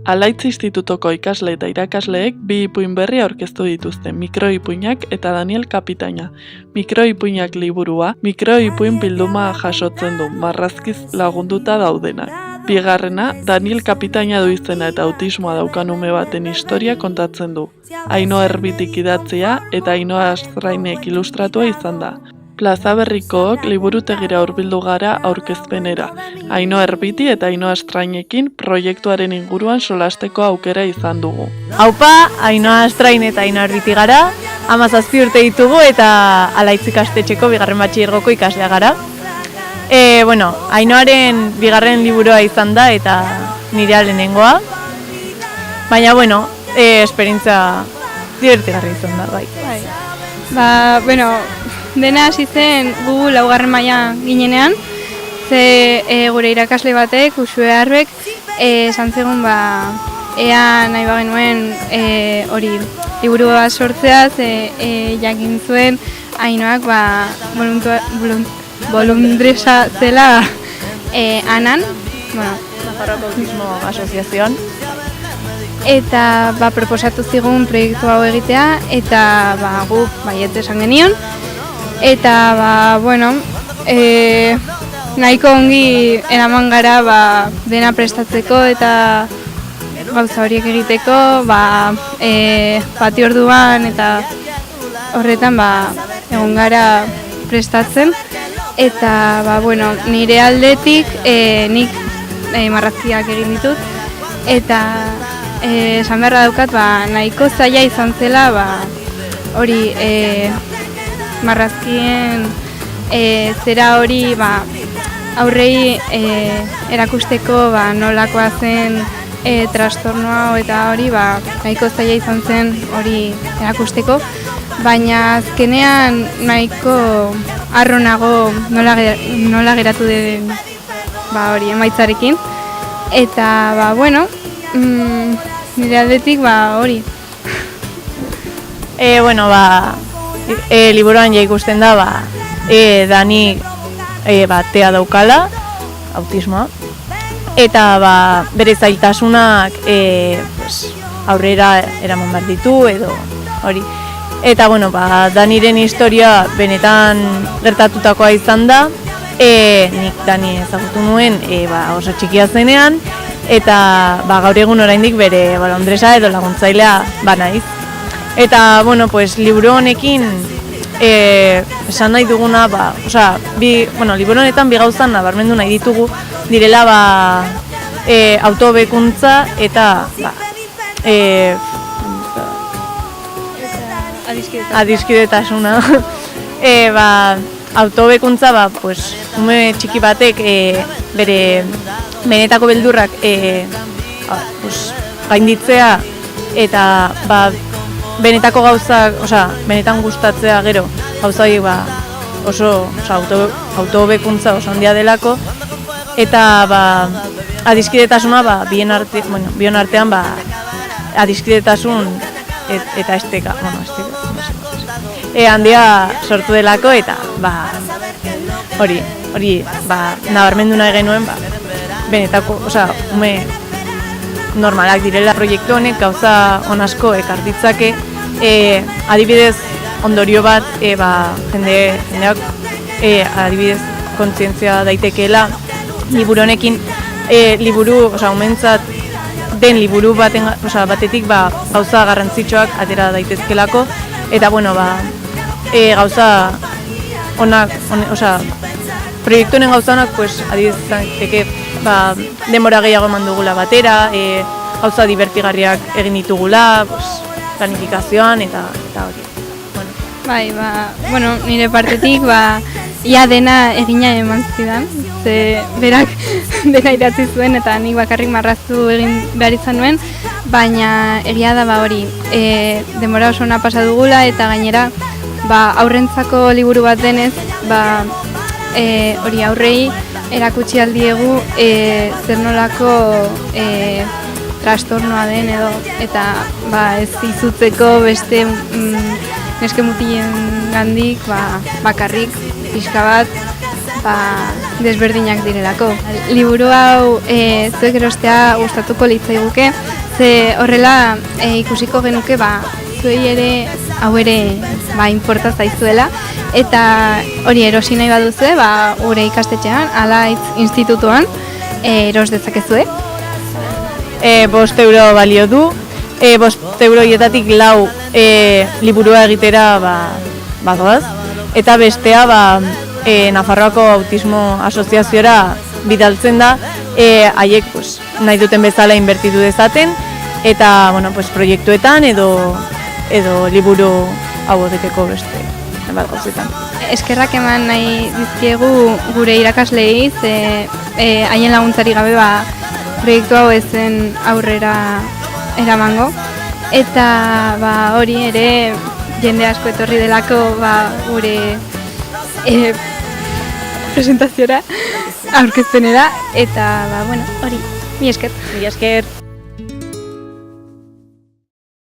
Alaitz Institutoko ikasle eta irakasleek bi ipuin berri aurkeztu dituzte, Mikroipuinak eta Daniel Kapitaina. Mikroipuinak liburua, mikroipuin bilduma jasotzen du, marrazkiz lagunduta daudenak. Bigarrena, Daniel Kapitaina du izena eta autismoa daukan ume baten historia kontatzen du. Ainhoa Erbitik idatzia eta Ainhoa Astrainek ilustratua izan da. Plaza Berrikook liburutegira hurbildu gara aurkezpenera. Ainhoa Erbiti eta Ainhoa Astrainekin proiektuaren inguruan solasteko aukera izan dugu. Haupa, Ainhoa Astrain eta Ainhoa Erbiti gara, 17 urte ditugu eta Alaitz ikastetxeko bigarren batxilergoko ikaslea gara. Ainhoaren bigarren liburua izan da eta nirea lehenengoa. Baina, esperientzia divertigarria izan da, bai. Dena hasi zen gu laugarren mailan ginenean, gure irakasle batek, Uxue Arbek, esan zegoen ea nahi bagenuen hori liburu bat sortzea, jakin zuen Ainhoak bolundresa zela Anan, Nafarroako Autismo Asoziazioan. Eta proposatu zigun proiektu hau egitea eta guk baietz esan genion. Eta, nahiko ongi eraman gara dena prestatzeko eta gauza horiek egiteko, pati orduan eta horretan egon gara prestatzen. Eta, nire aldetik nik marrazkiak egin ditut. Eta esan beharra daukat, nahiko zaila izan zela, hori marrazkien zera hori aurrei erakusteko nolakoa zen trastornoa eta hori nahiko zaila izan zen hori erakusteko, baina azkenean nahiko harro nago nola geratu den hori emaitzarekin eta nire aldetik hori. Liburuan ikusten da, Dani tea daukala, autismoa, eta bere zailtasunak aurrera eraman behar ditu, edo hori. Eta, Daniren historia benetan gertatutakoa izan da, nik Dani ezagutu nuen oso txikia zenean, eta gaur egun oraindik bere bolondresa edo laguntzailea naiz. Eta, liburu honekin esan nahi duguna, liburu honetan bi gauza nabarmendu nahi ditugu, direla autohobekuntza eta adiskidetasuna. Autohobekuntza, ume txiki batek bere benetako beldurrak gainditzea eta benetako gauzak, benetan gustatzea gero, gauza horiek oso autohobekuntza oso handia delako, eta adiskidetasuna bien artean adiskidetasun eta esteka, handia sortu delako, eta hori nabarmendu nahi genuen, benetako, ume normalak direla proiektu honek, gauza onasko ekartitzake, adibidez ondorio bat, jendeak adibidez kontzientzia daitekeela liburu honekin, umentzat den liburu batetik gauza garrantzitsuak atera daitezkelako, eta gauza onak, proiektu honen gauza onak, adibidez daiteke denbora gehiago eman dugula batera, gauza divertigarriak egin ditugula, planifikazioan eta hori. Nire partetik, ia dena egina eman zidan, berak dena idatzi zuen eta nik bakarrik marraztu egin behar izan nuen, baina egia da hori, denbora oso ona pasa dugula eta gainera aurrentzako liburu bat denez, hori aurrei erakutsi aldiegu zer nolako trastornoa den edo, eta ez izutzeko beste neske mutilen gandik bakarrik pixka bat desberdinak direlako. Liburu hau zuek erostea gustatuko litzaiguke, ze horrela ikusiko genuke zuei ere hau ere inporta zaizuela, eta hori erosi nahi baduzue gure ikastetxean, Alaitz institutuan eros dezakezue. 5 euro balio du, 5 euroietatik 4 liburua egitera badoaz, eta bestea Nafarroako Autismo Asoziaziora bidaltzen da, haiek nahi duten bezala inbertitu dezaten, eta proiektuetan edo liburu hau egiteko beste bat gauzetan. Eskerrak eman nahi dizkiegu gure irakasleei, ze haien laguntzari gabe proiektu hau ezen aurrera eramango. Eta hori ere jende asko etorri delako gure presentaziora, aurkezpenera, eta hori, mi esker. Mi esker.